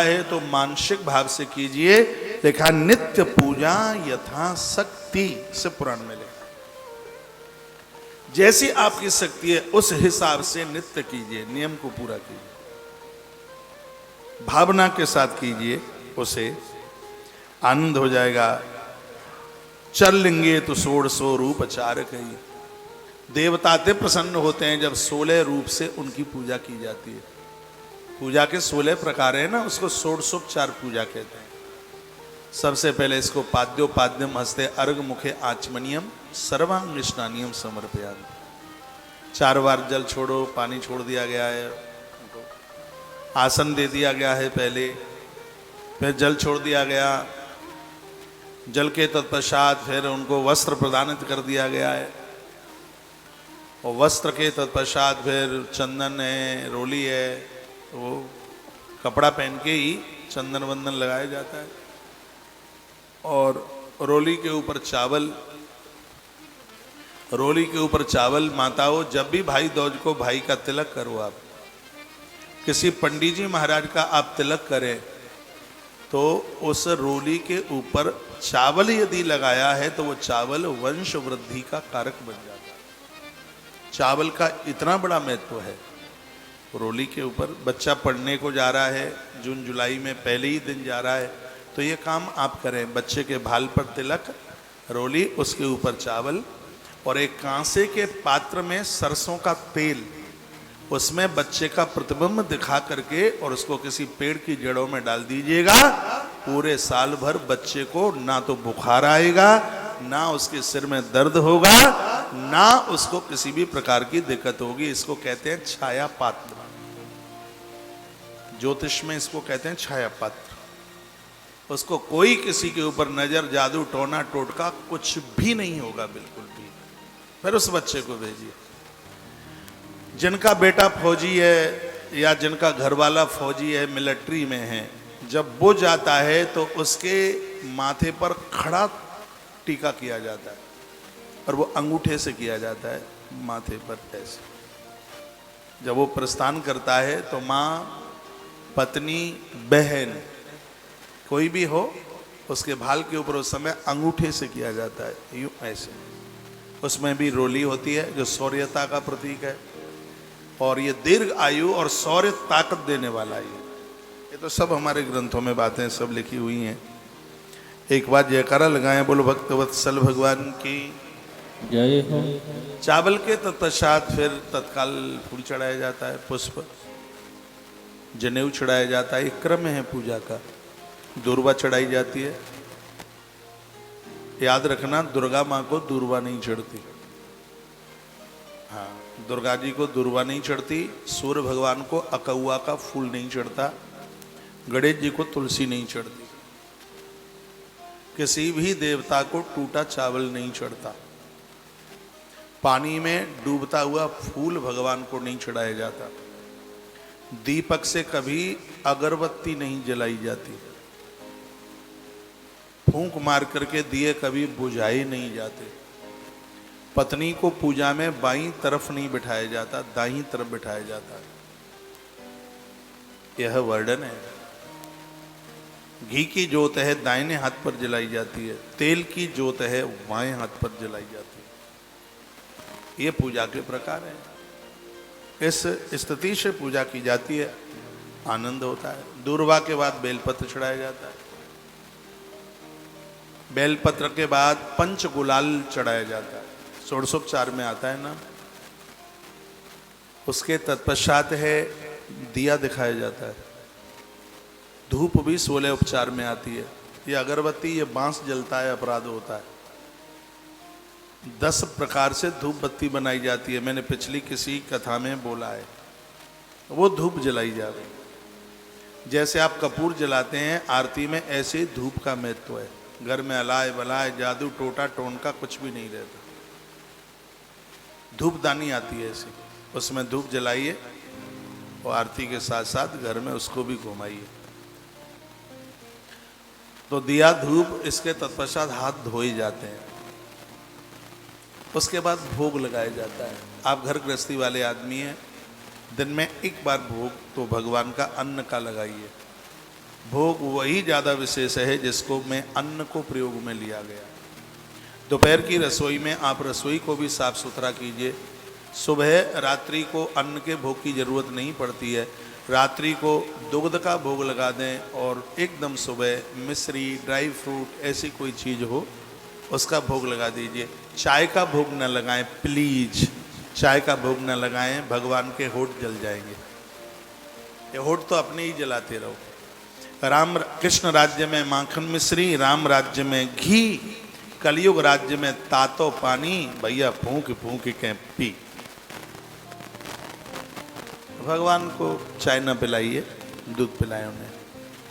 है तो मानसिक भाव से कीजिए। लिखा नित्य पूजा यथा शक्ति से पुराण में लिखा। जैसी आपकी शक्ति है उस हिसाब से नित्य कीजिए, नियम को पूरा कीजिए, भावना के साथ कीजिए, उसे आनंद हो जाएगा। चर लिंगे तो 16 रूप चार कही। देवता ते प्रसन्न होते हैं जब 16 रूप से उनकी पूजा की जाती है। पूजा के 16 प्रकार है ना, उसको 16 पूजा कहते हैं। सबसे पहले इसको पाद्योपाद्यम हस्ते अर्घ मुखे आचमनियम सर्वांग स्नानियम समर्पयामि। 4 बार जल छोड़ो, पानी छोड़ दिया गया है, आसन दे दिया गया है पहले, फिर जल छोड़ दिया गया, जल के तत्पश्चात फिर उनको वस्त्र प्रदान कर दिया गया है, और वस्त्र के तत्पश्चात फिर चंदन है, रोली है, वो कपड़ा पहन के ही चंदन वंदन लगाया जाता है। और रोली के ऊपर चावल, रोली के ऊपर चावल। माताओं, जब भी भाई दूज को भाई का तिलक करो, आप किसी पंडित जी महाराज का आप तिलक करें तो उस रोली के ऊपर चावल यदि लगाया है तो वो चावल वंश वृद्धि का कारक बन जाता है। चावल का इतना बड़ा महत्व है। रोली के ऊपर बच्चा पढ़ने को जा रहा है, जून जुलाई में पहले ही दिन जा रहा है, तो ये काम आप करें। बच्चे के भाल पर तिलक, रोली, उसके ऊपर चावल, और एक कांसे के पात्र में सरसों का तेल, उसमें बच्चे का प्रतिबिंब दिखा करके और उसको किसी पेड़ की जड़ों में डाल दीजिएगा। पूरे साल भर बच्चे को ना तो बुखार आएगा, ना उसके सिर में दर्द होगा, ना उसको किसी भी प्रकार की दिक्कत होगी। इसको कहते हैं छाया पात्र, ज्योतिष में इसको कहते हैं छाया पात्र। उसको कोई किसी के ऊपर नजर, जादू, टोना टोटका कुछ भी नहीं होगा, बिल्कुल भी। फिर उस बच्चे को भेजिए। जिनका बेटा फौजी है या जिनका घरवाला फौजी है, मिलिट्री में है, जब वो जाता है तो उसके माथे पर खड़ा टीका किया जाता है, और वो अंगूठे से किया जाता है माथे पर ऐसे। जब वो प्रस्थान करता है तो माँ, पत्नी, बहन, कोई भी हो, उसके भाल के ऊपर उस समय अंगूठे से किया जाता है, यूं ऐसे। उसमें भी रोली होती है जो शौर्यता का प्रतीक है, और ये दीर्घ आयु और शौर्य ताकत देने वाला है। ये तो सब हमारे ग्रंथों में बातें सब लिखी हुई हैं। एक बार जयकारा लगाएं, बोलो भक्तवत्सल भगवान की जय हो। चावल के तत्पश्चात फिर तत्काल फूल चढ़ाया जाता है, पुष्प, जनेऊ चढ़ाया जाता है। एक क्रम है पूजा का। दूर्वा चढ़ाई जाती है। याद रखना, दुर्गा माँ को दूर्वा नहीं चढ़ती। हाँ, दुर्गा जी को दूर्वा नहीं चढ़ती। सूर्य भगवान को अकौआ का फूल नहीं चढ़ता। गणेश जी को तुलसी नहीं चढ़ती। किसी भी देवता को टूटा चावल नहीं चढ़ता। पानी में डूबता हुआ फूल भगवान को नहीं चढ़ाया जाता। दीपक से कभी अगरबत्ती नहीं जलाई जाती। फूंक मार करके दिए कभी बुझाए नहीं जाते। पत्नी को पूजा में बाईं तरफ नहीं बिठाया जाता, दाईं तरफ बिठाया जाता है। यह वर्णन है। घी की जोत है दाहिने हाथ पर जलाई जाती है, तेल की जोत है बाएं हाथ पर जलाई जाती है। ये पूजा के प्रकार है। इस स्थिति से पूजा की जाती है, आनंद होता है। दूर्वा के बाद बेलपत्र चढ़ाया जाता है। बेलपत्र के बाद पंच गुलाल चढ़ाया जाता है। षोडशोपचार में आता है ना। उसके तत्पश्चात है दिया दिखाया जाता है। धूप भी 16 उपचार में आती है। ये अगरबत्ती, ये बांस जलता है, अपराध होता है। 10 प्रकार से धूप बत्ती बनाई जाती है। मैंने पिछली किसी कथा में बोला है। वो धूप जलाई जा रही। जैसे आप कपूर जलाते हैं आरती में, ऐसे धूप का महत्व है। घर में अलाय बलाय, जादू, टोटा टोनका कुछ भी नहीं रहता। धूपदानी आती है ऐसी, उसमें धूप जलाइए और आरती के साथ साथ घर में उसको भी घुमाइए। तो दिया, धूप, इसके तत्पश्चात हाथ धोए जाते हैं। उसके बाद भोग लगाया जाता है। आप घर गृहस्थी वाले आदमी हैं, दिन में एक बार भोग तो भगवान का अन्न का लगाइए। भोग वही ज़्यादा विशेष है जिसको में अन्न को प्रयोग में लिया गया। दोपहर की रसोई में आप रसोई को भी साफ सुथरा कीजिए। सुबह रात्रि को अन्न के भोग की जरूरत नहीं पड़ती है। रात्रि को दुग्ध का भोग लगा दें और एकदम सुबह मिश्री, ड्राई फ्रूट ऐसी कोई चीज़ हो उसका भोग लगा दीजिए। चाय का भोग न लगाएं प्लीज, चाय का भोग न लगाएं, भगवान के होठ जल जाएंगे। ये होठ तो अपने ही जलाते रहो। राम कृष्ण राज्य में माखन मिश्री, राम राज्य में घी, कलयुग राज्य में तातो पानी, भैया फूंक फूंक के पी। भगवान को चाय न पिलाइए, दूध पिलाए उन्हें।